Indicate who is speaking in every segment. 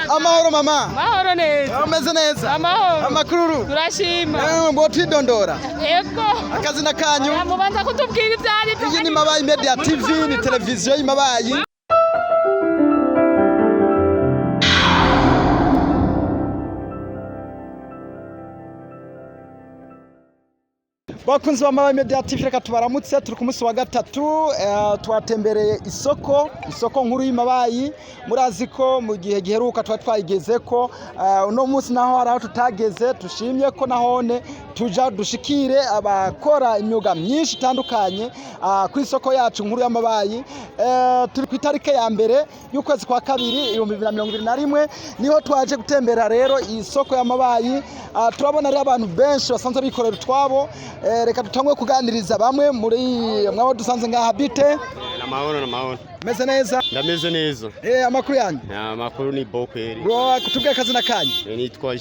Speaker 1: Amahoro mama.
Speaker 2: Mahoro neza.
Speaker 1: Ameze neza.
Speaker 2: Amahoro.
Speaker 1: Amakuru.
Speaker 2: Turashima.
Speaker 1: Mbo twidondora.
Speaker 2: Yego.
Speaker 1: Akazina kanyu.
Speaker 2: Mubanza kutubwira ibyari byo.
Speaker 1: Iyi ni Mabayi Media TV, ni televiziyo y'Imabayi. Bakunzi ba Mabayi Media TV, reka tubaramutse. Turi ku munsi wa gatatu, twatembereye isoko nkuru y'Imabayi. Murazi ko mu gihe giheruka twayigeze ko uno munsi naho hari aho tutageze, tushimye ko nahone tuja dushikire abakora imyuga myinshi itandukanye ku isoko yacu nkuru y'Amabayi. Turi ku itarike ya mbere y'ukwezi kwa kabiri 2021 niho twaje gutembera rero isoko y'Amabayi. Turabona rero abantu benshi basanzwe bikorera utwabo. Reka tutangwe kuganiriza bamwe muri mwabo dusanze ngaha bite.
Speaker 3: Namahoro.
Speaker 1: Meze neza?
Speaker 3: Ndameze neza.
Speaker 1: Amakuru yanyu?
Speaker 3: Amakuru ni bokweri.
Speaker 1: Bro, kutubwira akazina kanyu?
Speaker 3: Nitwa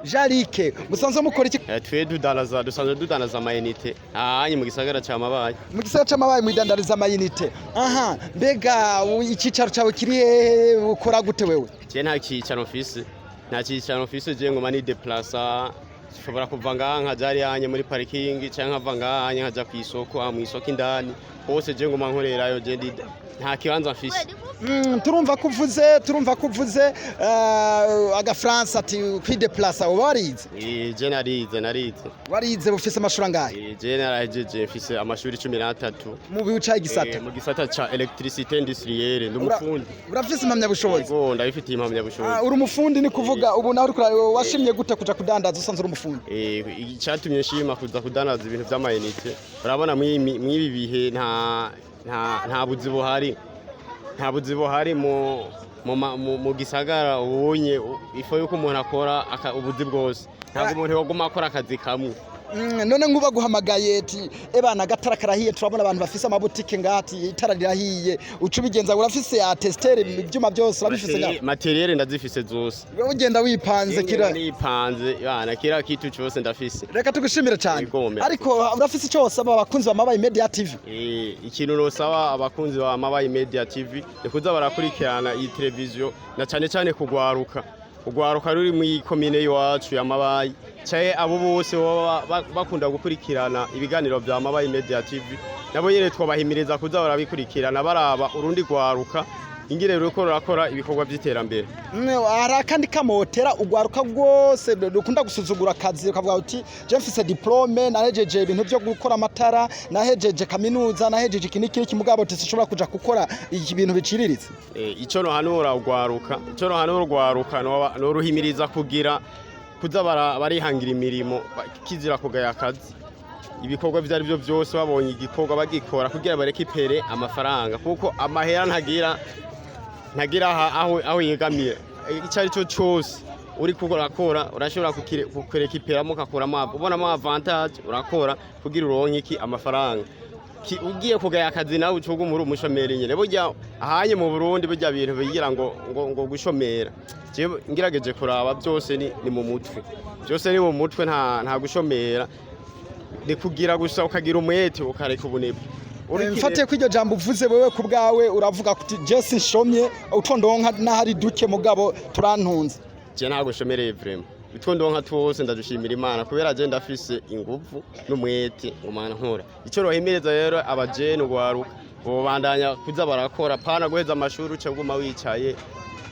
Speaker 1: Jarike. Musanzwe mukora iki?
Speaker 3: Twe dusanzwe dudanaza amayinite. Ahanye mu gisagara ca Mabayi.
Speaker 1: Mu gisagara ca Mabayi mwidandariza amayinite. Aha, mbega icicaro cawe kiri hehe, ukora gute wewe?
Speaker 3: Je nta cicaro mfise. Nta cicaro mfise, je ngoma ni deplacer. Shobora kuva ngaha nkaja hariya muri parking canke nkava ngaha nkaja ku isoko, mu isoko indani hose je ngoma nkorerayo, je nta kibanza mfise.
Speaker 1: Turumva kuvuze agafaransa ati kwideplacer uba warize?
Speaker 3: Je narize.
Speaker 1: Warize bufise amashuri angahe?
Speaker 3: Je narahejeje mfise amashuri 13.
Speaker 1: Mu bica igisata?
Speaker 3: Mu gisata ca electricité industrielle ndi umufundi.
Speaker 1: Urafise impamyabushobozi?
Speaker 3: Yego, ndabifitiye impamyabushobozi.
Speaker 1: Uri umufundi ni kuvuga ubu nawe washimye gute kuja kudandaza usanzwe uri umufundi?
Speaker 3: Icyatumye nshima kuza kudandaza ibintu vy'amayinite. Urabona mwibi bihe nta buzi buhari. Nta buzi buhari mu gisagara ubunye ifo yuko umuntu akora ubuzi bwose. Ntabwo umuntu yoguma akora akazi kamwe.
Speaker 1: None nguba guhamagaye ati ebana gatara karahiye, turabona abantu bafise amabutike ngati itara rirahiye, ucu bigenza urafise ya testere ibyuma byose urabifise ngaho?
Speaker 3: Materiel ndazifise zose.
Speaker 1: Wewe ugenda wipanze kira?
Speaker 3: Nipanze yana kira kitu cyose ndafise.
Speaker 1: Reka tugushimire cyane. Ariko urafise cyose abakunzi ba Mabayi Media TV?
Speaker 3: Ikintu rosaba abakunzi ba Mabayi Media TV ni kuza barakurikirana iyi televiziyo na cyane kugwaruka ruri mu komine yacu ya Mabayi. Cyaye abo bose bakunda gukurikirana ibiganiro bya Mabayi Media TV, nabo nyene twabahimiriza kuza barabikurikirana baraba urundi gwaruka ingire ruko rakora ibikorwa by'iterambere.
Speaker 1: Ara kandi kamotera ugwaruka rwose dukunda gusuzugura akazi, ukavuga uti je mfise diplome, nahejeje ibintu byo gukora amatara, nahejeje kaminuza, nahejeje ikiniki kimugabo tisishobora kuja gukora ibintu biciriritse.
Speaker 3: Ico no hanura ugwaruka no ruhimiriza kuza barihangira imirimo kizira kugaya akazi. Ibikorwa byari byo byose babonye igikorwa bagikora kugira bareke ipere amafaranga, kuko amahera ntagira aho yegamiye. Icari cyo cyose uri kurakora urashobora kukereka iperamo kakuramo ubonamo avantage, urakora kugira uronke iki amafaranga. Ugiye kugaya akazi nawe ucuga muri umushomeri nyene. Burya ahanye mu Burundi burya bintu bigira ngo gushomera. Je ngirageje kuraba byose ni mu mutwe. Byose ni mu mutwe, nta gushomera. Ni kugira gusa ukagira umwete ukareka ubunebwe.
Speaker 1: Mfatiye kw'iryo jambo uvuze wewe ku bwawe uravuga kuti je sinshomye utondonka nahari duke mugabo turantunze.
Speaker 3: Je nta gushomereye vraiment. Utondonka twose ndadushimira Imana kubera je ndafise inguvu n'umwete ngumana nkora. Ico rohemereza rero abajene ugwaruka bo bandanya kuza barakora pana guheza amashuri uce guma wicaye.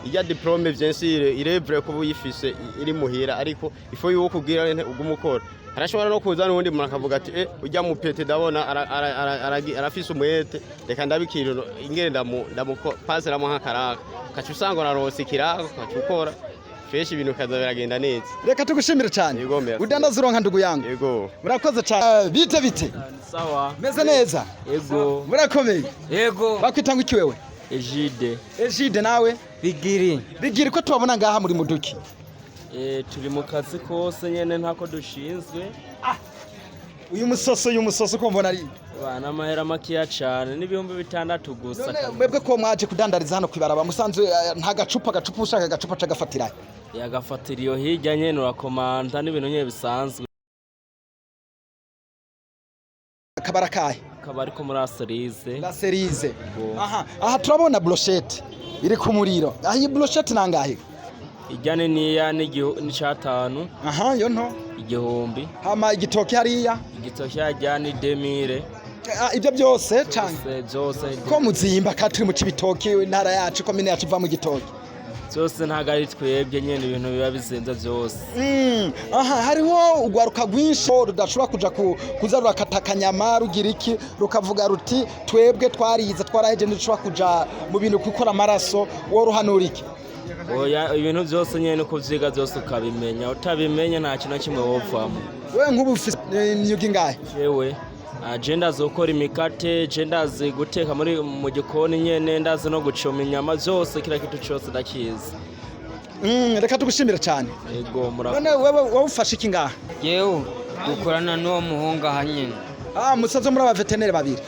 Speaker 3: Iya diplome vyensire irevre ko buyifise iri muhira, ariko ifo yuko kugira ugumukora. Harashobora no kuza n'undi muntu akavuga ati ujya mu pete ndabona arafise umwete, reka ndabikiriro ingere ndamupasera mu hakaraka kacu usanga narose kirako kacukora feshi ibintu kaza biragenda neza.
Speaker 1: Reka tugushimire cyane. Udandaza uronka ndugu yangu.
Speaker 3: Yego.
Speaker 1: Murakoze cyane. Bite?
Speaker 4: Sawa.
Speaker 1: Meze neza?
Speaker 4: Yego.
Speaker 1: Murakomeye?
Speaker 4: Yego.
Speaker 1: Bakwitanga iki wewe? Ejide nawe? Bigiri ko tubabona ngaha muri muduki.
Speaker 4: Turi mu kazi kose nyene ntako dushinzwe.
Speaker 1: Uyu musoso ko mbona ari
Speaker 4: bana amahera makiya cyane n'ibihumbi 6 gusa.
Speaker 1: Mwebwe ko mwaje kudandariza hano kwibaraba musanzwe nta gacupa ushaka gacupa cagafatira.
Speaker 4: Yagafatira iyo hirya nyene urakomanda n'ibintu nyene bisanzwe.
Speaker 1: Kabarakaye.
Speaker 4: Kabari ko muri
Speaker 1: La Cerise. Aha turabona brochette iri ku muriro. Aha iyi brochette nangahe?
Speaker 4: ijyane niya n'icatanu.
Speaker 1: Aha yo nto.
Speaker 4: Igihumbi.
Speaker 1: Hama igitoki hariya.
Speaker 4: Igitoki yajyane 2000.
Speaker 1: Ibyo byose cyane.
Speaker 4: Byose.
Speaker 1: Ko muzimba katuri mu cibitoki intara yacu komine yacu va mu gitoki.
Speaker 4: Byose ntago ari twebwe nyene ibintu biba bizenza byose.
Speaker 1: Aha hariho ugwaruka gwinshi rudashobora kuza rurakatakanyama rugira iki rukavuga ruti twebwe twarize twaraheje ndushobora kuja mu bintu gukora amaraso wo ruhanura iki.
Speaker 4: Oya ibintu byose nyene ko vyiga byose ukabimenya utabimenya nta kintu kimwe wopfamo.
Speaker 1: We nk'ubu ufise imyuga ingahe?
Speaker 4: Yewe agenda zokora imikate, agenda guteka mu gikoni nyene ndazi no gucoma inyama byose kira kitu cyose ndakizi.
Speaker 1: Reka tugushimira cyane.
Speaker 4: Yego
Speaker 1: none wewe ufashe iki ngaha?
Speaker 5: Yewe dukorana n'uwo muhunga hanyene.
Speaker 1: Musazo muri aba veterinary babiri.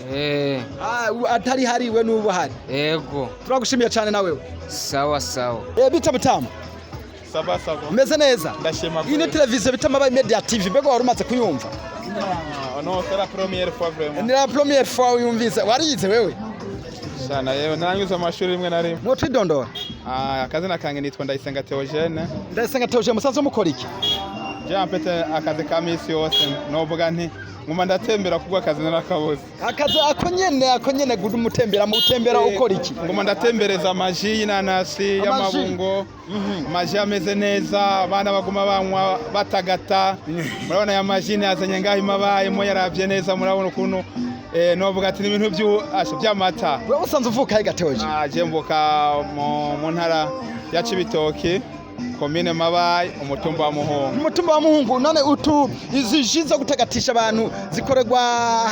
Speaker 1: Atari hariwe n'ubu hari.
Speaker 5: Yego.
Speaker 1: Turagushimiye cyane nawe.
Speaker 5: Sawa sawa.
Speaker 1: Bita Butamu.
Speaker 3: Saba.
Speaker 1: Meze neza.
Speaker 3: Ndashima.
Speaker 1: Iyi ni televiziyo bita MABAYI Media TV. Mbego wari umaze kuyumva?
Speaker 3: Non, c'est la première fois vraiment.
Speaker 1: Ni la première fois uyumvise. Warize wewe?
Speaker 3: Sana yewe naranyuze amashuri rimwe na rimwe.
Speaker 1: Mwo twidondora?
Speaker 3: Akazina kange nitwa Ndayisenga Theogene.
Speaker 1: Ndayisenga Theogene musazo mukora iki?
Speaker 3: Je ampete akazi ka misi yose novuga nti nguma ndatembera kubwa akazi narakabuze.
Speaker 1: Akazi ako nyene gudu mutembera mu utembera ukora iki?
Speaker 3: Nguma ndatembereza amaji y'inanasi y'amabungo. Amaji ameze neza abana baguma banywa batagata. Murabona ya maji yazanye ngaho MABAYI mo yaravye neza murabona ukuntu novuga ati ibintu by'amata.
Speaker 1: Wewe usanze uvuka he Theogene?
Speaker 3: Je mvuka mu ntara ya Cibitoke. Komine MABAYI umutumba wa Muhungu.
Speaker 1: Umutumba wa Muhungu none izi ji zo gutagatisha abantu zikorerwa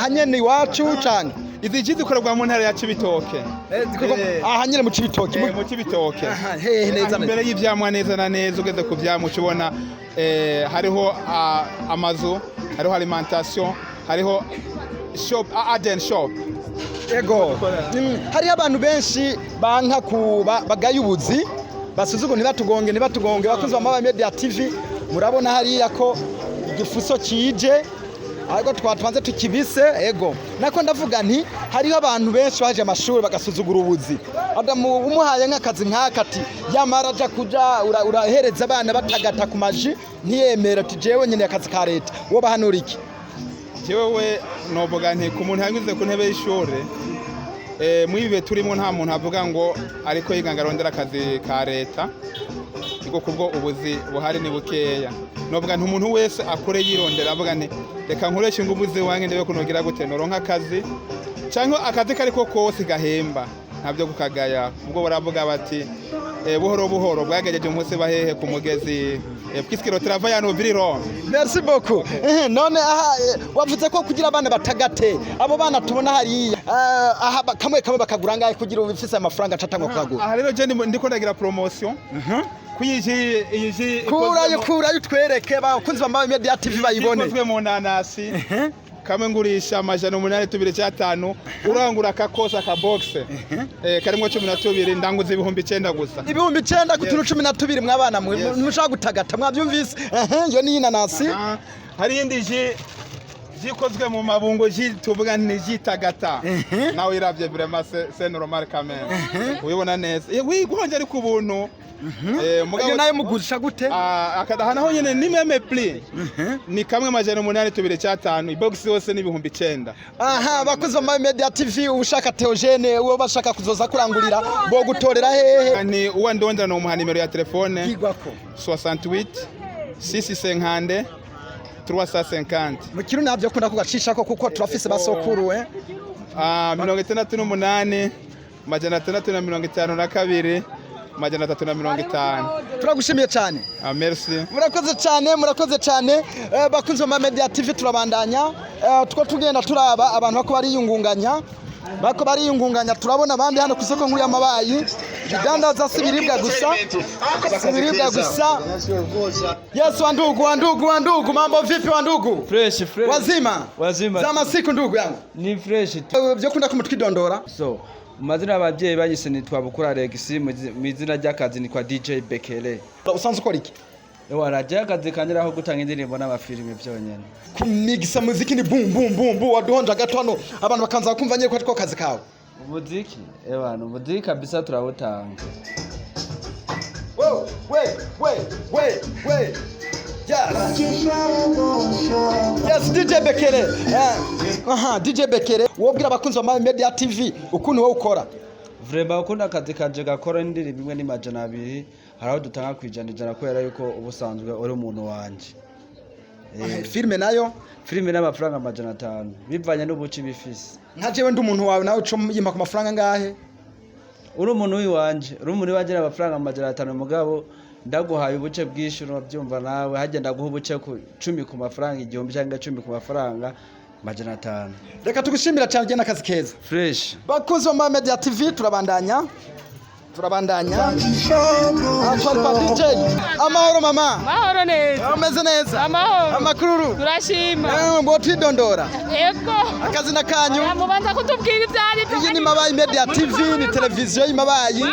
Speaker 1: hanyene iwacu canke
Speaker 3: izi ji zikorerwa mu ntara ya Cibitoke.
Speaker 1: Hanyene mu Cibitoke.
Speaker 3: Mu Cibitoke.
Speaker 1: Hehe neza
Speaker 3: imbere y'ivyamwa neza na neza ugeze ku vyamwa ubona hariho amazu, hariho alimentation, hariho shop Aden shop.
Speaker 1: Ego. Hari abantu benshi banka bagayubuzi basuzugo ntibatugonge bakuze MABAYI Media TV murabona hariya ko igifuso kije ariko twatwanze tukibise ego nako ndavuga nti hariho abantu benshi baje amashuri bagasuzugura ubuzi adamu umuhaye nk'akazi nk'akati yamara aja kuja urahereza abana batagata ku maji ntiyemera tujewe nyine akazi ka leta wo bahanura iki
Speaker 3: jewe novuga nti ku muntu yanyuze ku ntebe y'ishuri mwibe turimo nta muntu avuga ngo ariko yiganga rondera akazi ka leta iko kubwo ubuzi buhari ni bukeya novuga nti umuntu wese akore yirondera avuga nti reka nkoreshe ngubuzi wange ndebe kunogira gute noronka akazi cyangwa akazi kariko kose gahemba ntabyo gukagaya ubwo baravuga bati buhoro bwagejeje umunsi bahehe ku mugezi puisque le travail en ouvriron.
Speaker 1: Merci beaucoup. None aha wavuze ko kugira abana batagate abo bana tubona hariya aha kamwe bakagura ngaye kugira ubifise amafaranga acatangwa kugura.
Speaker 3: Aha rero je ndiko ndagira promotion. Kuyiji
Speaker 1: kurayo twereke bakunzi ba MABAYI Media TV bayibone.
Speaker 3: Ikozwe mu nanasi. Kamwe ngurisha amajana 825 urangura akakosa ka box karimo 12 ndanguze ibihumbi 9 gusa
Speaker 1: ibihumbi 9 kutuntu 12 mwabana mushaka gutagata mwabyumvise yo ni inanasi
Speaker 3: hari indi jikozwe mu mabungo tuvuga ni jitagata nawe iravye vraiment c'est normal quand même uyibona neza wiguhonje ari ku buntu
Speaker 1: mugabo nayo mugurisha gute
Speaker 3: akadahana ho nyene ni meme pli ni kamwe amajana 825 ibox yose n'ibihumbi 9
Speaker 1: aha bakoze MABAYI Media TV ushaka Theogene uwo bashaka kuzoza kurangurira bo gutorera hehe
Speaker 3: ni uwa ndondera no muha nimero ya telefone
Speaker 1: kigwako
Speaker 3: 68 650 350
Speaker 1: mukiru nabyo kunda kugacisha ko kuko turafise basokuru
Speaker 3: 68 majana 352 majana 350
Speaker 1: turagushimiye cyane
Speaker 3: merci
Speaker 1: murakoze cyane bakunze MABAYI Media TV turabandanya two tugenda turaba abantu bako bariyungunganya turabona abandi hano ku isoko nkuru ya MABAYI bidandaza sibiribwa gusa yes wandugu mambo vipi wandugu
Speaker 6: fresh
Speaker 1: wazima zama siku ndugu yangu
Speaker 6: ni fresh
Speaker 1: byo kunda kumutwidondora
Speaker 6: so mazina abavyeyi banyise nitwa Bukura Alex mu izina ry'akazi ni kwa DJ Bekele
Speaker 1: usanzwe ukora iki
Speaker 6: waraje akazi kanjira aho gutanga indirimbo n'amafilime byonyene
Speaker 1: kumigisa muziki ni bum waduhonja gato hano abantu bakanza kumva nyeko ariko kazi kawe
Speaker 6: umuziki umuziki kabisa turabutanga
Speaker 1: yo, we. Yes, DJ Bekere. DJ Bekere. Wobwira abakunzi ba Media TV ukuntu wowe ukora.
Speaker 6: Vrema ukunda akazi kanje gakora indirimbo imwe ni majana 2 haraho dutanga kwijana kubera yuko ubusanzwe uri umuntu wanje.
Speaker 1: Filme nayo
Speaker 6: n'amafaranga majana 5 bivanye n'ubuci bifise.
Speaker 1: Nka jewe ndi umuntu wawe nawe uco yimpa ku mafaranga ngahe?
Speaker 6: Uri umuntu w'iwanje n'amafaranga majana 5 mugabo ndaguhaye ubuce bwishuro byumva nawe hagenda guha ubuce ku 10 ku mafaranga igihumbi cyangwa 10 ku mafaranga majana 5.
Speaker 1: Reka tugushimira cyane gena akazi keza.
Speaker 6: Fresh.
Speaker 1: Bakunzi ba Media TV turabandanya. Atwalpa DJ. Amahoro mama.
Speaker 2: Mahoro neza.
Speaker 1: Umeze neza.
Speaker 2: Amahoro.
Speaker 1: Amakuru.
Speaker 2: Turashima.
Speaker 1: Ngo twidondora.
Speaker 2: Yego.
Speaker 1: Akazina kanyu.
Speaker 2: Mubanza kutubwira ibyari byo.
Speaker 1: Iyi ni Mabayi Media TV ni televiziyo y'Imabayi.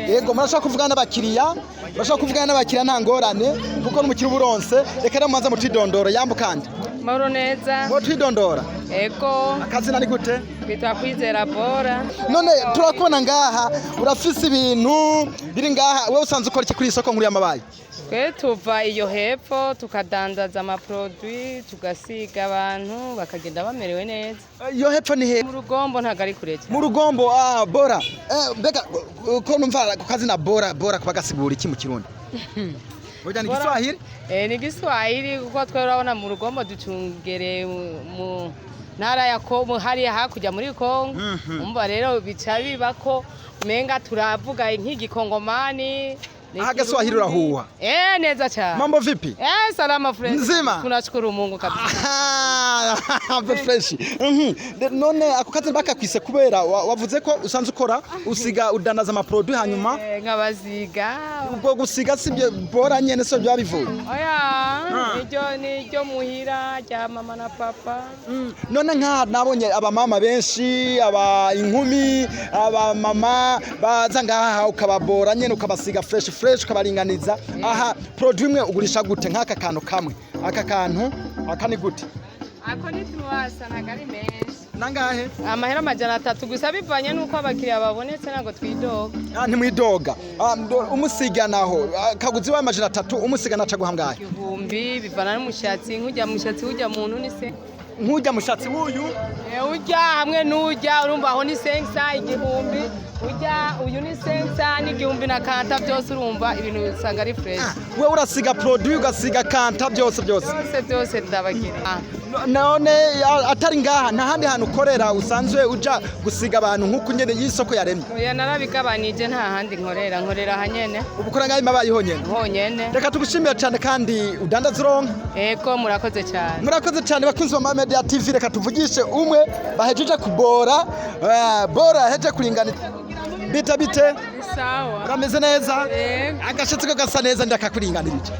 Speaker 1: Yego murashaka kuvugana n'abakiriya. Murashaka kuvugana n'abakiriya nta ngorane kuko n'umukiri uburonse. Reka mubanza mutidondora yambukande.
Speaker 2: Mahoro neza.
Speaker 1: Ngo twidondora.
Speaker 2: Yego.
Speaker 1: Akazina ni gute?
Speaker 2: Bitwa kwizera bora.
Speaker 1: None turakubona ngaha urafise ibintu biri ngaha wewe usanze ukora iki kuri isoko nkuru y'Amabayi?
Speaker 2: Twe tuva iyo hepfo tukadandaza amaproduit tugasiga abantu bakagenda bamerewe neza.
Speaker 1: Iyo hepfo ni he?
Speaker 2: Mu rugombo ntago ari kure cyane.
Speaker 1: Mu rugombo bora. Mbega ko numva ku kazina bora kubagasigura iki mu Kirundi? Oya ni Giswahili?
Speaker 2: Ni Giswahili kuko twe urabona mu rugombo ducungere mu ntara ya Kongo hariya hakurya muri Kongo. Umva rero bica bibako menga turavuga nk'igikongomani.
Speaker 1: Aha Giswahili urahuha.
Speaker 2: Neza cyane.
Speaker 1: Mambo vipi?
Speaker 2: Salama friend.
Speaker 1: Nzima.
Speaker 2: Tunashukuru Mungu kabisa.
Speaker 1: Fresh. None ako kazi bakakwise kubera wavuze ko usanze ukora usiga udanaza ama produit hanyuma
Speaker 2: nkabaziga.
Speaker 1: Ubwo gusiga sibye bora nyene so bya bivuye.
Speaker 2: Oya. Nijyo muhira rya mama na papa.
Speaker 1: None nka nabonye abamama benshi aba inkumi aba mama baza ngaha ukababora nyene ukabasiga fresh ukabaringaniza. Aha produit imwe ugurisha gute nk'aka kantu kamwe aka kantu akani gute?
Speaker 2: Ako ni tuwasa nagari menshi.
Speaker 1: Nangahe?
Speaker 2: Amahera majana 3 gusa bivanye nuko abakiriya babonetse nago twidoga.
Speaker 1: Ntimwidoga. Umusiga naho kaguzi wa majana 3 umusiga naca guhangaye.
Speaker 2: Igihumbi bivana n'umushatsi nkujya mushatsi ujya muntu ni se.
Speaker 1: Nkujya mushatsi wuyu?
Speaker 2: Ujya hamwe n'ujya urumva aho ni 500 igihumbi. Ujya uyu ni 500 n'igihumbi na kanta byose urumva ibintu usanga ari fresh.
Speaker 1: We urasiga produit ugasiga kanta byose.
Speaker 2: Byose ndabagire.
Speaker 1: None atari ngaha ntahandi hantu ukorera usanzwe uja gusiga abantu nk'uko nyene y'isoko yaremye.
Speaker 2: Oya narabigabanije nta handi nkorera hanyene.
Speaker 1: Ubukora ngaho Imabayi honyene. Reka tugushimire cyane kandi udandaza uronka.
Speaker 2: Ego murakoze cyane.
Speaker 1: Murakoze cyane bakunzi ba Media TV reka tuvugishe umwe bahejeje kubora bora heje kuringaniza. Bite
Speaker 2: sawa
Speaker 1: urameze neza
Speaker 2: agashatsi
Speaker 1: ko gasa neza ndakakuringanirije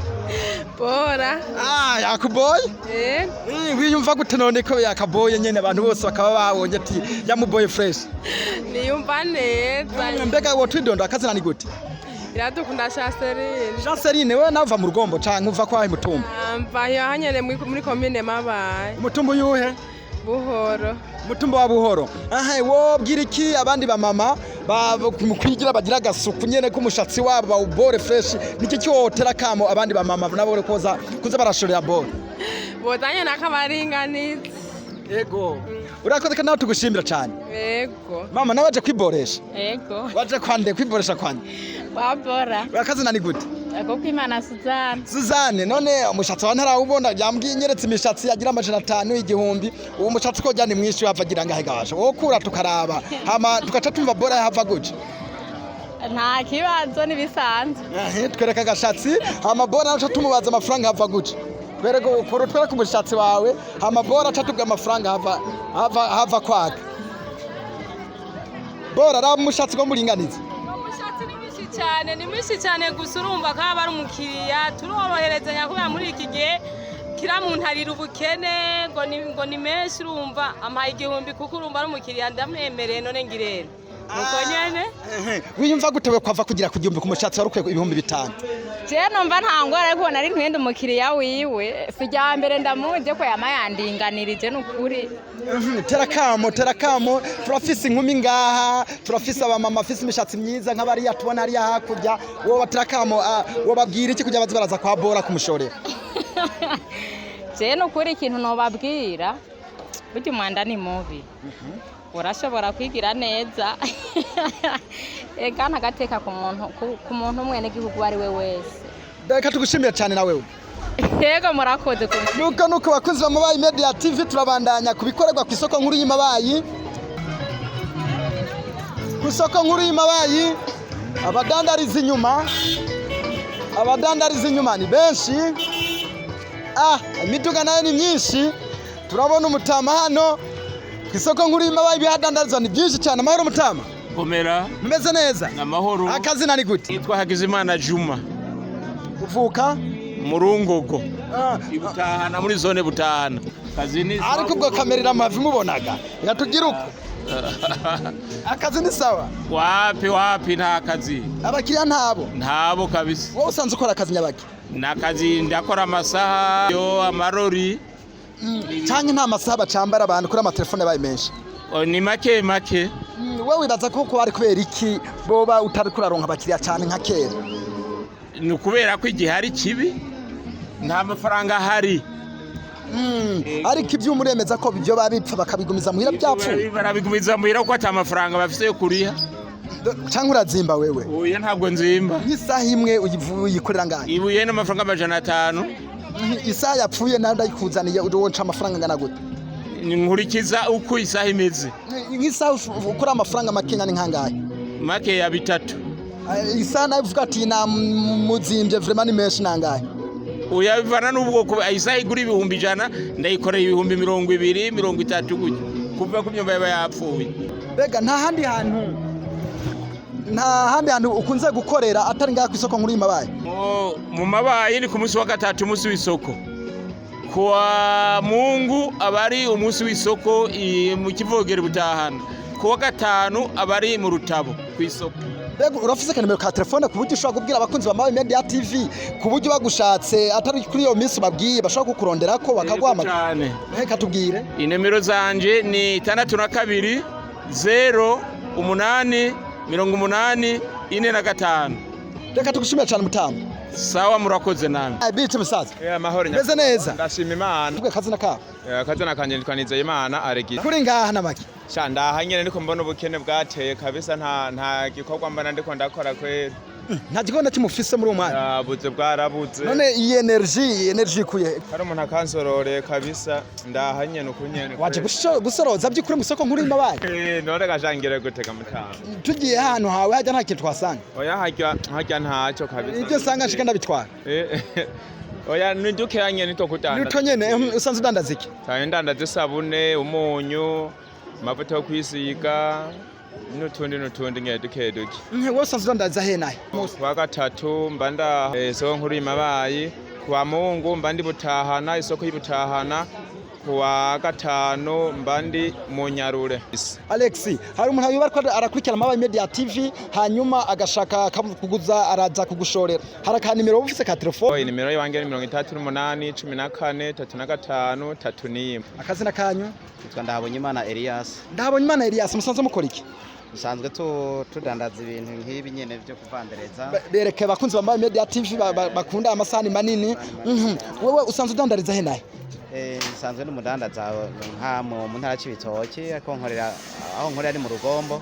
Speaker 2: bora
Speaker 1: yakuboye wiyumva gute none ko yakaboye nyene abantu bose bakaba babonye ati yamuboye fresh
Speaker 2: niyumva neza
Speaker 1: mbega wo twidonda akazina ni gute
Speaker 2: iradukunda
Speaker 1: Chanceline we nava mu rugombo canke uva kwa Mutumba
Speaker 2: mva hanyene muri commune Mabayi
Speaker 1: Mutumba yuhe
Speaker 2: Buhoro
Speaker 1: Mutumba wa Buhoro wo bwira iki abandi ba mama mukwigira bagira gasuku nyene ko umushatsi wabo bawubore fresh niki cyotera kamo abandi ba mama nabo koza barashorera bore
Speaker 2: bodanye nakabaringaniza
Speaker 1: yego urakoze kandi nawe tugushimira cyane
Speaker 2: yego
Speaker 1: mama nawe waje kwiboresha
Speaker 2: yego
Speaker 1: waje kwande kwiboresha kwande
Speaker 2: wabora
Speaker 1: urakazina ni gute
Speaker 2: ako kwimana
Speaker 1: Suzanne none umushatsi wa ntarawubona yambwiye nyeretse imishatsi yagira amajana 5 igihumbi uwo mushatsi ko jyane mwinshi yavagira ngahe gasha wo kura tukaraba hama tugaca tumva bora yava guje
Speaker 2: nta kibazo nibisanzwe
Speaker 1: twereka gashatsi hama bora naco tumubaza amafaranga hava guje twereka ukora twereka umushatsi wawe hama bora aca tubwa amafaranga hava kwaka bora ra umushatsi go muringaniza
Speaker 2: cyane ni mwinshi cyane gusa urumva ko aba ari umukiriya turoroherezanya kubera muri iki gihe kira muntu arira ubukene ngo ni menshi urumva amaye igihumbi kuko urumva ari umukiriya ndamwemereye none ngirene nuko nyene
Speaker 1: wiyumva gute we kwava kugira ku gihumbi ku mushatsi wari ukwiye ibihumbi 5
Speaker 2: je numva nta ngwara ariko nari ntwende umukiriya wiwe sijya mbere ndamuje ko yamayandinganirije n'ukuri
Speaker 1: terakamo turafise inkumi ngaha turafise abamama afise imishatsi myiza nk'abariya tubona hariya hakurya wowe terakamo wo babwira iki kugira bazibaraza kwa bora kumushorera
Speaker 2: je n'ukuri ikintu no babwira burya umwanda ni mubi urashobora kwigira neza ega ntagateka ku muntu umwene gihugu ari we wese
Speaker 1: reka tugushimire cyane na wewe
Speaker 2: yego murakoze
Speaker 1: nuko bakunzi ba Mabayi Media TV turabandanya kubikorerwa ku isoko nkuru y'Imabayi ku isoko nkuru y'Imabayi abadandariza inyuma ni benshi imiduga nayo ni myinshi turabona umutama hano ku isoko nkuru y'Imabayi bihadandarizwa ni byinshi cyane amahoro mutama
Speaker 7: komera
Speaker 1: mumeze neza
Speaker 7: namahoro
Speaker 1: akazina ni gute
Speaker 7: nitwa Hagizimana Juma
Speaker 1: uvuka
Speaker 7: Murungogo ibutahana muri zone butahana kazi ni
Speaker 1: ariko ubwo kamerera amavi mubonaga yatugira uko akazi ni sawa
Speaker 7: wapi nta kazi
Speaker 1: abakiriya ntabo
Speaker 7: kabisa
Speaker 1: wowe usanze ukora akazi nyabaki
Speaker 7: nakazi ndakora amasaha yo amarori
Speaker 1: cyangwa nta masaha bacambara abantu kuri amatelefone bayi menshi
Speaker 7: ni make
Speaker 1: wowe wibaza ko ari kubera iki boba utari kuraronka abakiriya cyane nka kera
Speaker 7: ni ukubera ko igihe ari kibi nta mafaranga ahari
Speaker 1: ariko ibyo umuremeza ko ibyo babipfa bakabigumiza muhira byapfuye
Speaker 7: barabigumiza muhira ko ata mafaranga bafite yo kuriha
Speaker 1: cyangwa urazimba wewe
Speaker 7: oya ntabwo nzimba
Speaker 1: isaha imwe uyikorera ngahe
Speaker 7: ibuye n'amafaranga 500
Speaker 1: isaha yapfuye nayo ndayikuzaniye wonca amafaranga ngana gute
Speaker 7: nkurikiza uko isaha imeze
Speaker 1: nk'isaha ukora amafaranga makenya ni nkangahe
Speaker 7: make ya 3
Speaker 1: isaha nayo uvuga ati na muzimbye vraiment ni menshi nangahe
Speaker 7: uyabivana n'ubwo ko isaha igura 100 ndayikoreye 220 30 gutyo kuva ku myumba yapfuye
Speaker 1: bega nta handi hantu ukunze gukorera atari ngaha ku isoko nkuru y'Imabayi
Speaker 7: mu Mabayi ni ku munsi wa gatatu umunsi w'isoko kuwa Mungu abari umunsi w'isoko mu Kivogero butahana kuwa gatanu abari mu Rutabo ku isoko
Speaker 1: bega urafise kanimero ka telefone ku buryo ushobora kubwira abakunzi ba Mabayi Media TV ku buryo bagushatse atari kuri iyo minsi babwiye bashobora kukurondera ko bakaguhamagara reka tubwire
Speaker 7: inemero zanje ni 62 08 85
Speaker 1: reka tugushimira cyane mutama
Speaker 7: sawa murakoze namwe
Speaker 1: bite musaza
Speaker 8: amahoro
Speaker 1: meze neza
Speaker 8: ndashima Imana
Speaker 1: tubwe kazina ka
Speaker 8: kazina kanje nitwa Imana aregisa
Speaker 1: kuri ngaha namaki
Speaker 8: ndaha nyene ndiko mbona ubukene bwateye kabisa nta gikorwa mbana ndiko ndakora kwera
Speaker 1: nta gikona kimufise muri umwanya
Speaker 8: buze bwarabuze
Speaker 1: none iyi energy kuye
Speaker 8: hari umuntu akansorore kabisa ndaha nyene ukunyene
Speaker 1: waje gusoroza by'ukuri mu soko nkuru y'Imabayi
Speaker 8: none gashangire gutega mutama
Speaker 1: tugiye hano hawe hajya nta kintu twasanga
Speaker 8: oya hajya ntacyo kabisa
Speaker 1: ibyo sanga nshika ndabitwara
Speaker 8: oya niduke nyene nito kutanda
Speaker 1: nito nyene usanze udandaza iki
Speaker 8: cyane ndandaza isabune umunyu amavuta yo kwisiga n'utundi nke duke
Speaker 1: wowe usanze udandaza he nahe
Speaker 8: kuwa gatatu mbanda isoko nkuru y'Imabayi kuwa Mungu mbandi butahana isoko y'ibutahana kuwa gatanu mbandi mu Nyarure
Speaker 1: Alex hari umuntu yubarko arakurikira Mabayi Media TV hanyuma agashaka kuguza araza kugushorera haraka nimero ufise ka telefone
Speaker 8: nimero yanjye ni 38 14 35 31
Speaker 1: akazina kanyu
Speaker 9: Twa Ndahabonyimana Elias
Speaker 1: musanze mukora iki
Speaker 9: usanzwe tudandaza ibintu nk'ibi nyene byo kuvandereza
Speaker 1: bereke bakunzi ba Mabayi Media TV bakunda amasahani manini wewe usanze udandariza he nahe
Speaker 9: nsanzwe n'umudandaza nka mu ntara y'Ibitoki ariko nkorera aho nkorera ari mu Rugombo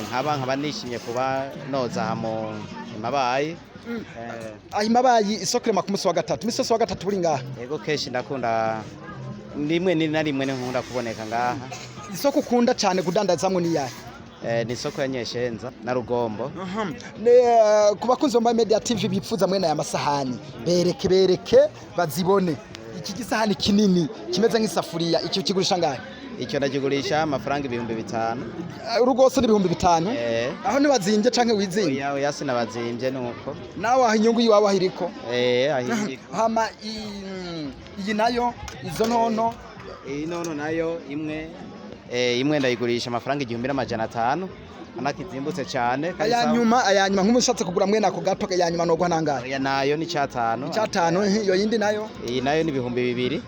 Speaker 9: nkaba nishimye kuba noza mu Mabayi
Speaker 1: Imabayi isoko ku munsi wa gatatu misoso wa gatatu buri ngaha
Speaker 9: yego keshi ndakunda rimwe na rimwe nkunda kuboneka ngaha
Speaker 1: isoko ukunda cyane kudandazamwe ni yahe
Speaker 9: ni isoko ya Nyeshenza na Rugombo
Speaker 1: ku bakunzi ba Mabayi Media TV bipfuza mwene aya masahani bereke bazibone iki gisahani kinini kimeze nk'isafuriya icyo kigurisha ngahe
Speaker 9: icyo ndagigurisha amafaranga 5,000
Speaker 1: urugose ni 5,000 aho ni bazimbye canke wizinye
Speaker 9: oya sinabazimbye nuko
Speaker 1: nawe aho inyungu yiwawe ahiriko
Speaker 9: ahiriko
Speaker 1: hama iyi nayo izo ntono
Speaker 9: nayo imwe ndayigurisha amafaranga 1,500 anakizimbutse cyane
Speaker 1: aya nyuma nk'umushatse kugura mwene ako gato ya nyuma no guhanangara
Speaker 9: ya nayo ni 5.
Speaker 1: 5 iyo yindi nayo
Speaker 9: iyi nayo ni 2,000.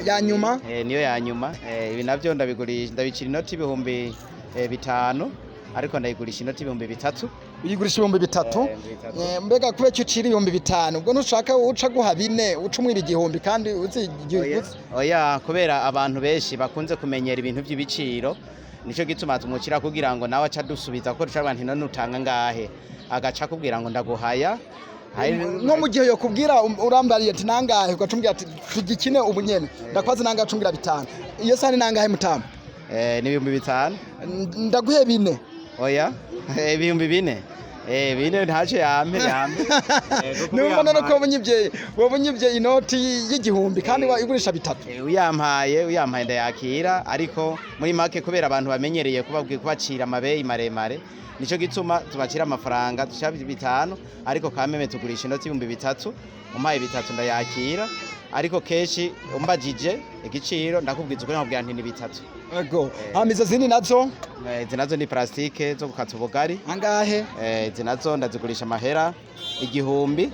Speaker 1: Ya nyuma
Speaker 9: niyo ya nyuma ibi navyo ndabigurisha ndabicira inoti 5,000 ariko ndayigurisha inoti 3,000.
Speaker 1: uyigurisha 3,000 mbega kube cyo ciri 5,000 ubwo nushaka uca guha 4 ucumwira 1,000 kandi
Speaker 9: oya kubera abantu benshi bakunze kumenyera ibintu by'ibiciro nico gituma tumukira kugira ngo nawe aca dusubiza ko rushaka nti none utanga ngahe agaca kubwira ngo ndaguhaya
Speaker 1: no mu gihe yo kubwira urambariye ati nangahe ugacumbwira ati tugikine ubunyene ndakwaze nangahe acumbwira 5 iyo sani nangahe mutama
Speaker 9: ni 5,000
Speaker 1: ndaguhe 4
Speaker 9: oya 4,000 bine ntaje yampe
Speaker 1: numva none ko wabunyibye inoti y'1,000 kandi igurisha 3
Speaker 9: uyampaye ndayakira ariko muri make kubera abantu bamenyereye kubacira amabeyi maremare nico gituma tubacira amafaranga dusha 5 ariko kameme tugurisha inoti 3,000 umpaye 3 ndayakira ariko keshi umbajije igiciro ndakubwiza uko nkubwira nti ni 3.
Speaker 1: Ego hamizo zini nazo
Speaker 9: zinazo ni plastike zo gukata ubugari
Speaker 1: angahe
Speaker 9: zinazo ndazigurisha mahera 1,000.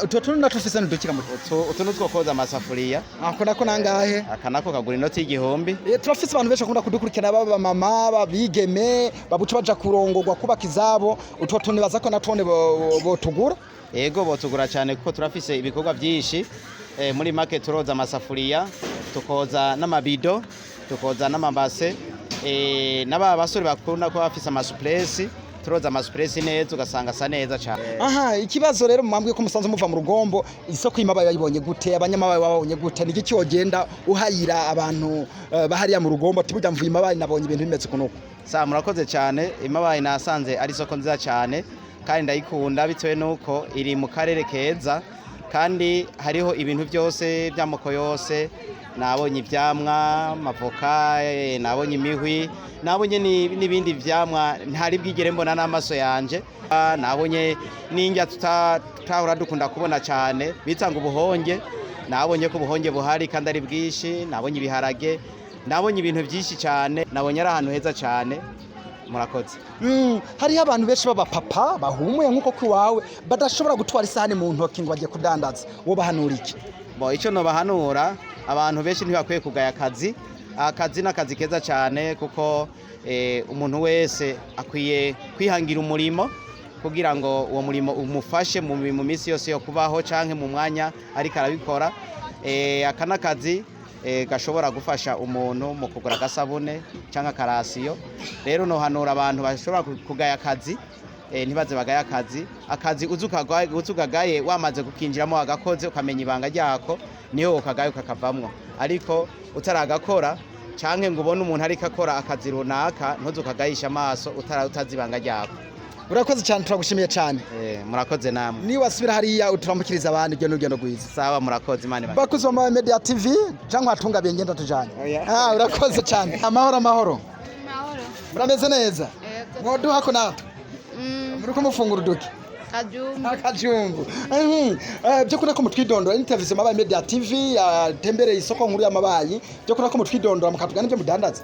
Speaker 1: utwo tuntu natufise ndukira muto
Speaker 9: utuntu two koza amasafuriya
Speaker 1: ako nako nangahe
Speaker 9: akanako kagura inoti 1,000.
Speaker 1: turafise abantu benshi akunda kudukurikira baba mama babigeme babuca baja kurongorwa kubaka izabo utwo tuntu bazako natone botugura
Speaker 9: yego botugura cyane kuko turafise ibikorwa byinshi muri market turoza amasafuriya tukoza n'amabido tukoza n'amabase n'aba basore bakunda ko bafise amasupresi turoza amasupresi neza ugasanga asa neza cyane.
Speaker 1: Ikibazo rero mwambwiye ko musanze muva mu rugombo isoko y'Imabayi yayibonye gute abanyamabayi babonye gute niki cyogenda uhayira abantu bahariya mu rugombo ati burya mvuye Imabayi nabonye ibintu bimeze kunuko.
Speaker 9: Murakoze cyane Imabayi nasanze ari isoko nziza cyane kandi ndayikunda bitewe nuko iri mu karere keza kandi hariho ibintu byose by'amoko yose nabonye ivyamwa amavoka nabonye imihwi nabonye n'ibindi vyamwa ntari bwigere mbona n'amaso yanje nabonye n'injya tutahora dukunda kubona cyane bitanga ubuhonge nabonye ko ubuhonge buhari kandi ari bwishi nabonye ibiharage nabonye ibintu byinshi cyane nabonye ari ahantu heza cyane. Murakoze.
Speaker 1: Hariho abantu benshi baba papa bahumuye nkuko kwiwawe badashobora gutwara isahani mu ntoki ngo bagiye kudandaza wo bahanura iki?
Speaker 9: Ico no bahanura abantu benshi ntibakwiye kugaya akazi n'akazi keza cyane kuko umuntu wese akwiye kwihangira umurimo kugira ngo uwo murimo umufashe mu minsi yose yo kubaho canke mu mwanya ariko arabikora akanakazi gashobora gufasha umuntu mu kugura gasabune cyangwa karasiyo. Rero no hanura abantu bashobora kugaya akazi ntibaze bagaya akazi uzukagaye wamaze gukinjiramo agakoze ukamenya ibanga ryako niyo ukagaye ukakavamwo ariko utaragakora canke ngo ubone umuntu ariko akora akazi runaka ntuzukagayisha amaso utazibanga ryako.
Speaker 1: Urakoze cyane turagushimiye cyane.
Speaker 9: Murakoze namwe.
Speaker 1: Ni wasubira hariya uturamukiriza abandi byo n'ugendo gwiza.
Speaker 9: Sawa murakoze Imana.
Speaker 1: Bakuzo ma Media TV cyangwa atunga bengenda tujanye. Urakoze cyane. Amahoro.
Speaker 10: Mahoro.
Speaker 1: Murameze neza? Mwoduha ko natwe. Muri ko mufungura duke. Kajumbu. Byo kuna ko mutwidondora interview Mabayi Media TV yatembereye isoko nkuru y'Amabayi byo kuna ko mutwidondora mukatugana ibyo mudandaza.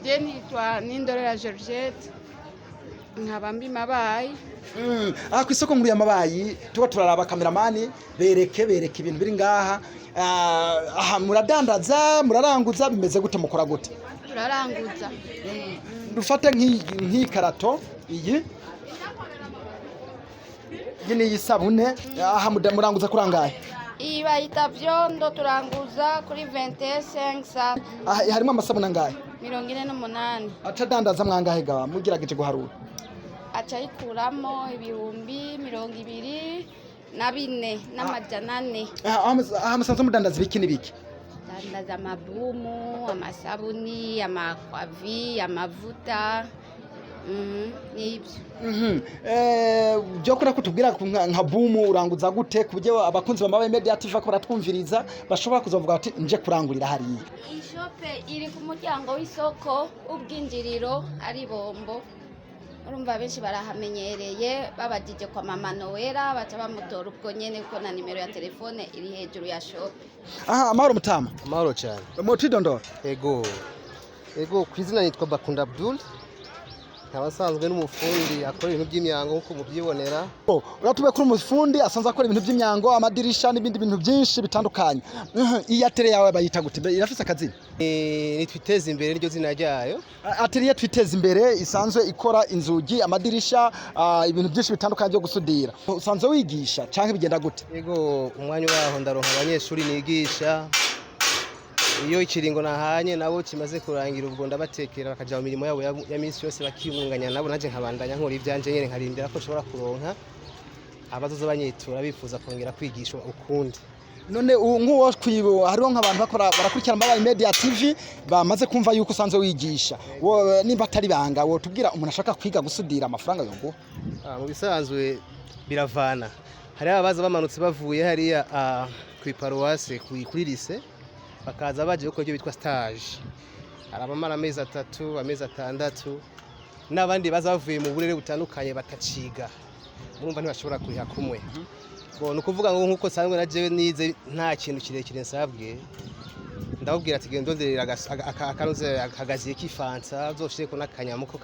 Speaker 10: Je nitwa Nindorera Georgette. Nkabambi Mabayi.
Speaker 1: Ku isoko nkuru y'Amabayi tuba turaraba kameramani bereke ibintu biri ngaha. Muradandaza muraranguza bimeze gute mukora gute?
Speaker 10: Turaranguza.
Speaker 1: Dufate nk'ikarato iyi ni isabune muranguza kurangaye.
Speaker 10: Iyi bayita vyondo turanguza kuri 25 sa.
Speaker 1: Harimo amasabune angahe?
Speaker 10: 48.
Speaker 1: Acadandaza mwangahe gawa mugirageje guharura?
Speaker 10: Acayikuramo 224 n'amajana 4.
Speaker 1: Musanze mudandaza ibiki n'ibiki?
Speaker 10: Dandaza amabumu, amasabuni, amakwavi, amavuta. Nibyo.
Speaker 1: Byo kora kutubwira nka bumu uranguza gute kubyo abakunzi ba Mabayi Media TV ko baratwumviriza bashobora kuzovuga ati nje kurangurira hariya.
Speaker 10: Ishope iri ku muryango w'isoko ubwinjiriro ari bombo. Urumva benshi barahamenyereye babajije kwa mama Noera baca bamutora ubwo nyene ko na nimero ya telefone iri hejuru ya shop.
Speaker 1: Amahoro mutama.
Speaker 11: Amahoro cyane.
Speaker 1: Mutidondora.
Speaker 11: Ego kwizina nitwa Bakunda Abdul. abasanzwe n'umufundi akora ibintu by'imyango nkuko mubyibonera.
Speaker 1: Uratubwiye ko umufundi asanzwe akora ibintu by'imyango, amadirisha n'ibindi bintu byinshi bitandukanye. Iyi atelier yawe bayita gute? Irafise akazi?
Speaker 11: Ni twiteze imbere niryo zina ryayo.
Speaker 1: Atelier twiteze imbere isanzwe ikora inzugi, amadirisha, ibintu byinshi bitandukanye byo gusudira. Usanzwe wigisha canke bigenda gute?
Speaker 11: Yego, umwanya waho ndaronka abanyeshuri nigisha. Iyo ikiringo nahanye nabo kimaze kurangira ubwo ndabatekera bakaja mu mirimo yabo ya minsi yose bakiyungunganya nabo naje nkabandanya nkora ivyanje nyene nkarindira ko shobora kuronka abazoza banyitura bifuza kongera kwigisha ukundi.
Speaker 1: None nk'uwo kwibo hariho nk'abantu barakurikirana MABAYI Media TV bamaze kumva yuko usanzwe wigisha. Nimba atari banga wo tubwira umuntu ashaka kwiga gusudira amafaranga yongo?
Speaker 11: Mu bisanzwe biravana. Hari abaza bamanutse bavuye hariya ku iparuwase kuri lycée bakaza baje uko byo bitwa stage. Arabamara amezi 3, amezi 6 n'abandi baza bavuye mu burere butandukanye bataciga. Murumva ntibashobora kuriha kumwe. Nukuvuga ngo nkuko sanzwe naje nize nta kintu kirekire nsabwe. Ndabubwira ati gendo nderera akanuze akagaziye kifansa zoshireko n'akanyamuko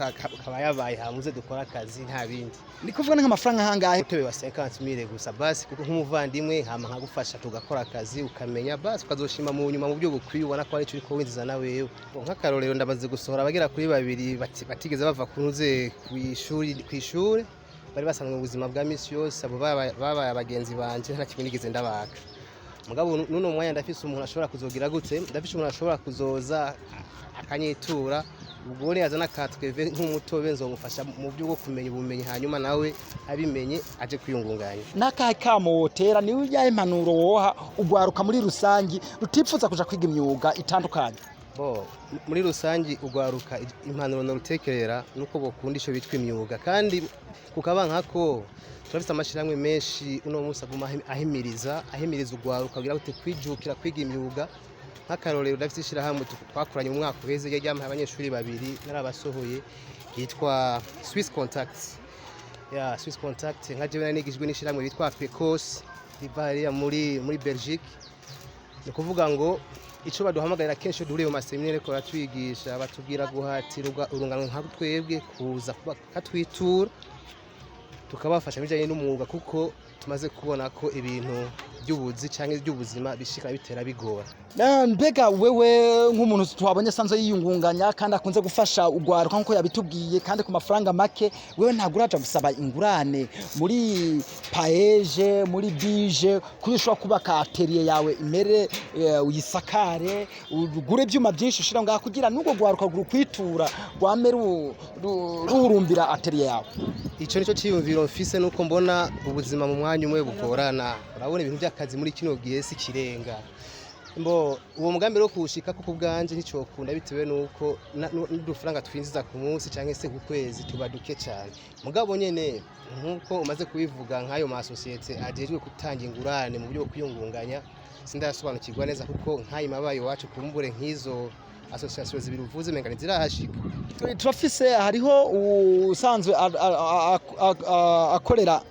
Speaker 11: kaba yabaye hamuze dukora akazi nta bindi.
Speaker 1: Ni kuvuga nk'amafaranga hangahe?
Speaker 11: Tebe wa 50,000 gusa basi kuko nk'umuvandimwe hama nkagufasha tugakora akazi ukamenya basi ukazoshima mu nyuma mu byo bukwiye ubona ko ari cyo uriko winjiza na wewe. Nk'akarorero ndabaze gusohora abagera kuri 2 batigeze bava kunuze kw'ishure bari basanzwe mu buzima bwa misi yose abo babaye abagenzi banje nta kimwe nigeze ndabaka. Mugabo nuno mwanya ndafise umuntu ashobora kuzogira gute? Ndafise umuntu ashobora kuzoza akanyitura ubwo neza nakatweve nk'umutobe nzomufasha mu byo bwo kumenya ubumenyi hanyuma nawe abimenye aje kwiyungunganya.
Speaker 1: Nakahe kamotera ni uyaye impanuro woha ugwaruka muri rusangi rutipfuza kuja kwiga imyuga itandukanye?
Speaker 11: Muri rusangi ugwaruka impanuro no rutekerera nuko bokunda ico bitwa imyuga kandi kukabankako turafite amashiramwe menshi uno munsi aguma ahimiriza ugwaruka kugira gute kwijukira kwiga imyuga. Nk'akarorero ndafite ishirahamwe twakoranye mu mwaka uheze ryamaye abanyeshuri 2 narabasohoye yitwa Swiss Contact. Swiss Contact nkaje nigishijwe n'ishirahamwe bitwa Pecos riva muri Belgique. Ni kuvuga ngo ico baduhamagarira kenshi duhuriye mu maseminere ko batwigisha batubwira guhatirwa urungano nka twebwe kuza katwitura tukabafasha bijanye n'umwuga kuko tumaze kubona ko ibintu by'ubuzi canke by'ubuzima bishika bitera bigora.
Speaker 1: Mbega wewe nk'umuntu twabonye sanzo yiyungunganya kandi akunze gufasha ugwaruka nkuko yabitubwiye kandi ku mafaranga make, wewe ntaguraje gusaba ingurane muri paeje muri bije kuyishwa kubaka atelier yawe imere uyisakare ugure byuma byinshi ushira ngaha kugira nugo gwaruka kwitura rwameru ruhurumbira atelier yawe.
Speaker 11: Ico nico ciyumviro mfise nuko mbona ubuzima mu mwanya umwe bugorana. Urabona ibintu by'akazi muri kino gihe si kirenga. Uwo mugambi ro kushika kuko bwanje nticokunda bitewe nuko n'udufaranga twinjiza ku munsi canke se ku kwezi tuba duke cyane. Mugabo nyene nkuko umaze kubivuga nkayo ma societe ajejwe gutanga ingurane mu buryo kwiyungunganya sindasobanukirwa neza kuko nkayi MABAYI wacu kumbure nk'izo association zibiruvuze mengane zirahashika.
Speaker 1: Turafise hariho usanzwe akorera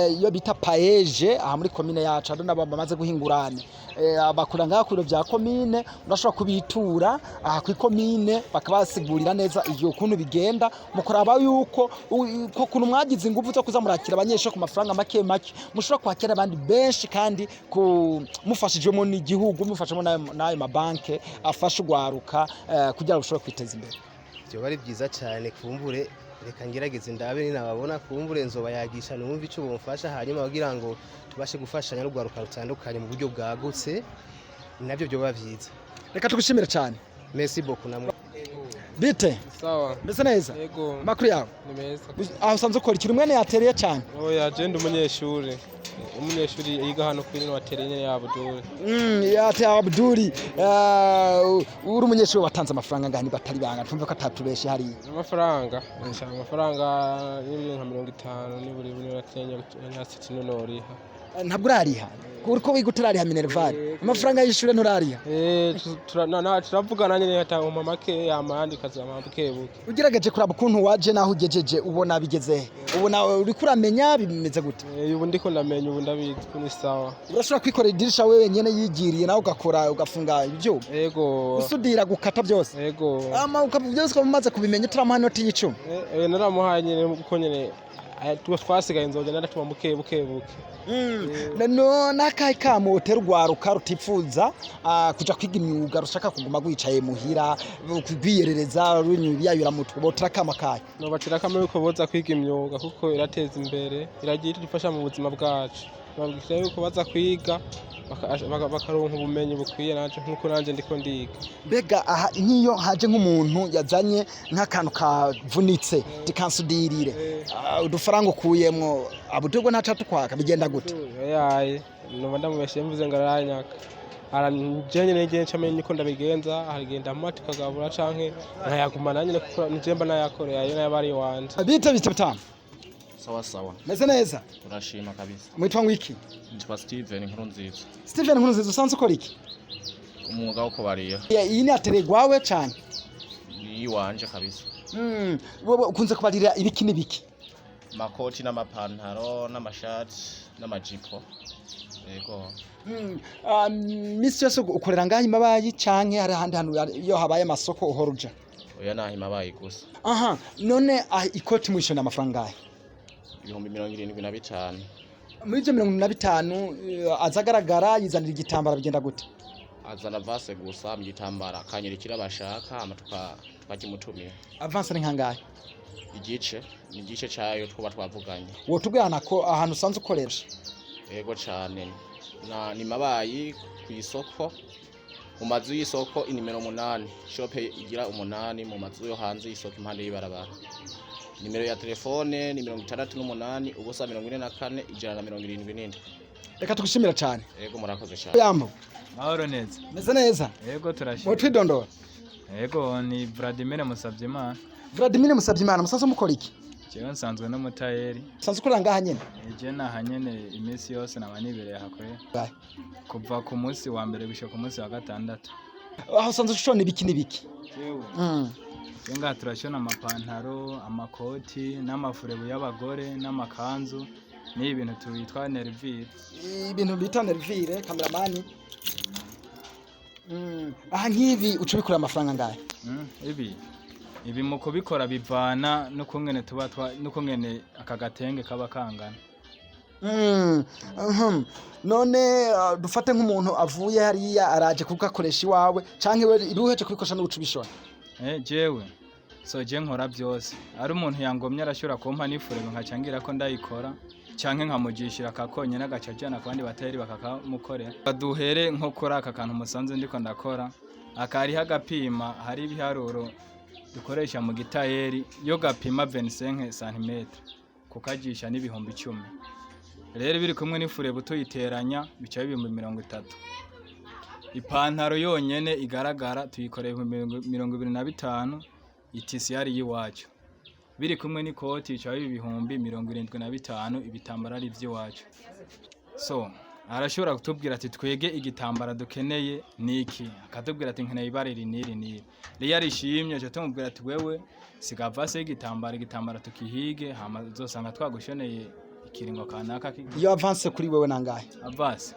Speaker 1: iyo bita paeje aha muri komine yacu ado nabo bamaze guhingurane abakora ngaha ku biro bya komine urashobora kubitura aha ku komine bakabasigurira neza iyo kuntu bigenda mukoraba yuko kuntu mwagize ingufu zo kuza murakira abanyesho ku mafaranga make mushobora kwakira abandi benshi kandi mufashijemo n'igihugu mufashamo n'ayo mabanke afasha ugwaruka kugira ngo ushobore kwiteza imbere.
Speaker 11: Byo bari byiza cyane kumbure reka ngerageze ndabe ni nababona kumbure nzoba yagisha numva ico bomfasha hanyuma bagira ngo tubashe gufashanya n'ugwaruka rutandukanye mu buryo bwagutse nabyo byo bavyiza.
Speaker 1: Reka tugushimira cyane.
Speaker 11: Merci beaucoup namwe.
Speaker 1: Bite?
Speaker 12: Sawa.
Speaker 1: Mbese neza?
Speaker 12: Yego.
Speaker 1: Makuru yawe?
Speaker 12: Ni meza.
Speaker 1: Aho usanze ukora ikintu mwene yatereye cyane?
Speaker 12: Oya agenda umunyeshuri yiga hano kuri no watereye ya Abdul.
Speaker 1: Yate Abdul uri umunyeshuri watanze amafaranga ngani batari banga twumva ko atatubeshe hari.
Speaker 12: Amafaranga y'ibintu nka 50 ni buri natenye nyasitsi nonoriha.
Speaker 1: ntabwo urariha uriko wiga uturariha minerval amafaranga y'ishure nturariha
Speaker 12: turavugana nyene atanga make yamandi kazama bukebuke
Speaker 1: ugerageje kuraba ukuntu waje naho ugejeje ubona bigeze ubona uri kuramenya bimeze gute
Speaker 12: ubu ndiko ndamenya ubu ndabizi kuni sawa
Speaker 1: urashobora kwikorera idirisha wewe nyene yigiriye nawe ugakora ugafunga ivyuma
Speaker 12: yego
Speaker 1: usudira gukata byose
Speaker 12: yego
Speaker 1: byose ko mumaze kubimenya turamuha inoti y'icumi
Speaker 12: naramuhaye nyene kuko nyene twasigaye nzoga naratuma bukebuke
Speaker 1: no nakaye kamotera urwaruka rutifuza kuja kwiga imyuga rushaka kuguma gwicaye muhira kwiyerereza runyubiyayura mutwe botera kamakaye
Speaker 12: no batira kamwe ko boza kwiga imyuga kuko irateza imbere iragira idufasha mu buzima bwacu babwira yuko baza kwiga bakaronka ubumenyi bukwiye naje nkuko nanje ndiko ndiga
Speaker 1: mbega aha nkiyo haje nk'umuntu yazanye nk'akantu kavunitse tikansudirire udufaranga ukuyemwo abutego ntaca tukwaka bigenda gute
Speaker 12: yaye no ndamubeshe mvuze ngaranyaka aranjenye nege ncamenye niko ndabigenza harigenda amati kagabura canke nkayagumana nyine kuko nijemba nayakoreye ayo nayabari wanje
Speaker 1: bite bitama
Speaker 13: sawa
Speaker 1: meze neza
Speaker 13: turashima kabisa
Speaker 1: mwitwa ngwiki
Speaker 13: nitwa Steven Nkurunziza
Speaker 1: Steven Nkurunziza usanzwe ukora iki
Speaker 13: umwuga wo kubarira
Speaker 1: iyi ni ateregwawe cyane
Speaker 13: ni wanje kabisa
Speaker 1: wowe ukunze kubarira ibiki n'ibiki
Speaker 13: makoti n'amapantaro n'amashati n'amajipo yego
Speaker 1: misi yose ukorera ngaho imabayi canke hari ahandi hantu iyo habaye amasoko uhoruja
Speaker 13: oya naho imabayi gusa
Speaker 1: aha none ikoti mwishona amafaranga ngahe
Speaker 13: 75
Speaker 1: muri byo 75 azagaragara yizanira igitambara bigenda gute
Speaker 13: azana vase gusa mu gitambara kanyerekira bashaka twakimutumira
Speaker 1: avance ni nkangahe
Speaker 13: igice cyayo twaba twavuganye
Speaker 1: wo tugana ko ahantu usanzwe ukoresha
Speaker 13: yego cyane ni mabayi ku isoko mu mazu y'isoko inimero 8 shope igira 8 mu mazu yo hanze y'isoko impande y'ibarabara nimero ya telefone ni 68 ubusa 44 177
Speaker 1: reka tugushimira cyane
Speaker 13: yego murakoze cyane
Speaker 1: yambo
Speaker 14: mahoro neza
Speaker 1: meze neza
Speaker 14: yego turashimira
Speaker 1: mutwidondora
Speaker 14: yego ni Vladimir Musabyimana
Speaker 1: musazo mukora iki
Speaker 14: jewe nsanzwe no mutayeri
Speaker 1: sanzwe ukorera ngaha nyene
Speaker 14: je naha nyene iminsi yose nabanibereye hakoye kuva ku munsi wa mbere gushika ku munsi wa gatandatu
Speaker 1: aho sanzwe ushona ibiki n'ibiki
Speaker 14: Jenga turashona amapantaro amakoti n'amafurebu y'abagore n'amakanzu ni ibintu tubitwa nervire
Speaker 1: ibintu bita nervire kameramani aha nkibi ucubikora amafaranga ngahe
Speaker 14: ibi mu kubikora bivana n'ukungene n'ukungene akagatenge kaba kangana
Speaker 1: none dufate nk'umuntu avuye hariya araje kugakoresha iwawe canke we iruheje kubikosha n'ucubishona
Speaker 14: jewe je nkora byose ari umuntu yangomye arashobora kumpa n'ifurebe nkacangira ko ndayikora canke nkamugishira akakonye n'agacajana kandi bateri bakakamukorera baduhere nko kuri aka kantu musanze ndiko ndakora akari hagapima hari ibiharuro dukoresha mu gitayeri yo gapima 25 cm kukajisha n'ibihumbi 10 rero biri kumwe n'ifurebe tuyiteranya bica 30. Ipantaro yonyene igaragara tuyikoreye 25 itisi yari yiwacu biri kumwe n'ikoti cya 75 ibitambara ari by'iwacu so arashobora kutubwira ati twege igitambara dukeneye niki akatubwira ati nkeneye ibare riniri rero yarishimye cyo tumubwira ati wewe sigavase igitambara tukihige hama zosanga twagushoneye ikiringo kanaka
Speaker 1: iyo avance kuri wewe nangahe
Speaker 14: avance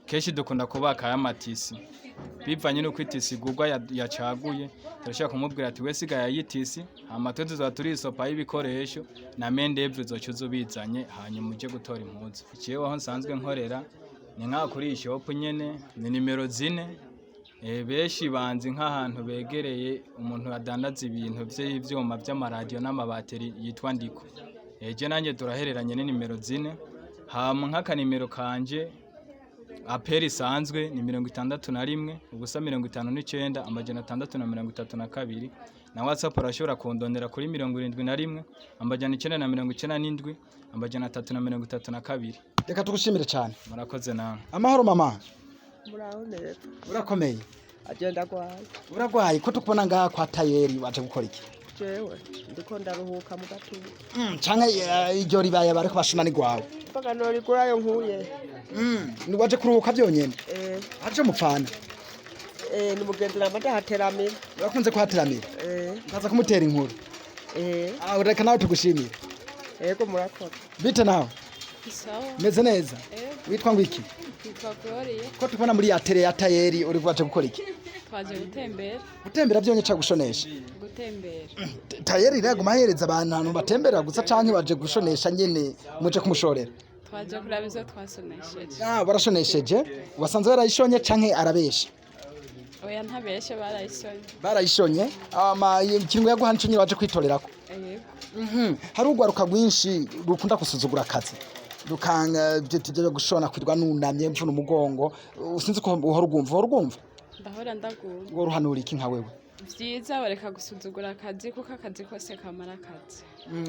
Speaker 14: keshi dukunda kubaka y'amatisi bivanye no kwitisi gugwa yacaguye turashaka kumubwira ati we sigaye yitisi hama tuzo turisopa y'ibikoresho na mendevre zocuzo bizanye hanyuma uje gutora impuzu ikiyeho aho nsanzwe nkorera ni nka kuri shop nyene ni nimero 4 beshi banzi nk'ahantu begereye umuntu adandaza ibintu by'ivyuma by'amaradio n'amabateri yitwa Ndiko eje nanjye turahereranye ni nimero 4 hama nk'aka nimero kanje aperi isanzwe ni 61 ubusa 59 amajana 632 na WhatsApp urashobora kundondera kuri 71 amajana 997 amajana 332.
Speaker 1: Reka tugushimire cyane.
Speaker 14: Murakoze namwe.
Speaker 1: Amahoro mama.
Speaker 15: Muraho neza.
Speaker 1: Urakomeye.
Speaker 15: Agenda kwaye.
Speaker 1: Uragwaye ko tukubona ngaha kwa tayeri waje gukora iki?
Speaker 15: jewe ndiko ndaruhuka mu gatuza
Speaker 1: canke iryo ribaye bariko bashona ni gwawe
Speaker 15: mpaka norigurayo nkuye
Speaker 1: ni waje kuruhuka byonyene aje mupfana
Speaker 15: ni mugendera amadahateramira
Speaker 1: urakunze kuhateramira nkaza kumutera inkuru ureka nawe tugushimire
Speaker 15: yego murakoze
Speaker 1: bite nawe
Speaker 16: sawa
Speaker 1: meze neza witwa ngwiki
Speaker 16: yitwa Gloria
Speaker 1: ko tubona muri ya tele ya tayeri uri waje gukora iki
Speaker 16: twaje
Speaker 1: gutembera byonye ca gushonesha
Speaker 16: gutembera
Speaker 1: tayeri rego mahereza abantu batemberera gusa canke baje gushonesha nyene muje kumushorera
Speaker 16: twaje kuraba izo twasonesheje
Speaker 1: barashonesheje wasanze barayishonye canke arabesha
Speaker 16: oya ntabeshe
Speaker 1: barayishonye ikintu yaguha nico nyine waje kwitorerako hari urwaruka rwinshi rukunda gusuzugura akazi rukanga byo gushona kwirwa nunamye mvuna umugongo usinzi ko uhora urwumva
Speaker 16: ndahora ndagumva
Speaker 1: ngo ruhanura iki nka wewe
Speaker 16: vyiza bareka gusuzugura akazi kuko akazi kose kamara akazi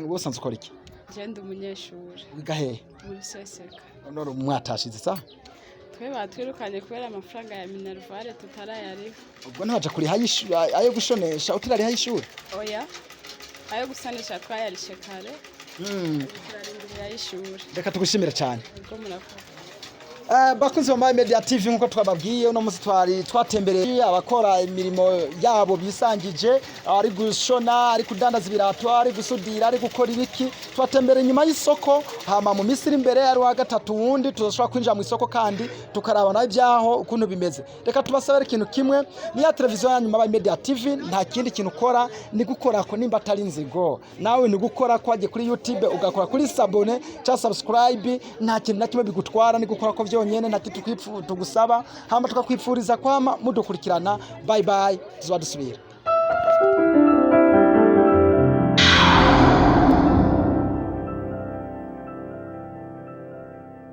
Speaker 1: wose anze ukora iki
Speaker 16: je ndi umunyeshuri
Speaker 1: wiga hehe
Speaker 16: muri seseka
Speaker 1: none mwatashize sa
Speaker 16: twe batwirukanye kubera amafaranga ya minervare tutarayariho
Speaker 1: ubwo ntaje kuri ayo gushonesha utirari hayishuri
Speaker 16: oya ayo gusanisha twayarishe kare turarindira y'ishuri
Speaker 1: reka tugushimire cyane
Speaker 16: ubwo murakoze
Speaker 1: bakunze mu Media TV nkuko twababwiye uno munsi twatembereye abakora imirimo yabo bisangije ari gushona ari kudandaza ibirato ari gusudira ari gukora ibiki twatembereye nyuma y'isoko hama mu misiri imbere ari wa gatatu wundi tuzoshobora kwinjira mu isoko kandi tukaraba nayo byaho ukuntu bimeze reka tubasabere ikintu kimwe ni ya televiziyo ya nyuma Media TV nta kindi kintu ukora ni gukora ko nimba atari inzigo nawe ni gukora ko wagiye kuri YouTube ugakora kuri sabone cyangwa subscribe nta kintu na kimwe bigutwara ni gukora ko nyene nati tugusaba hamba tukakwipfuriza kwama mudukurikirana bye bye tuzadusubira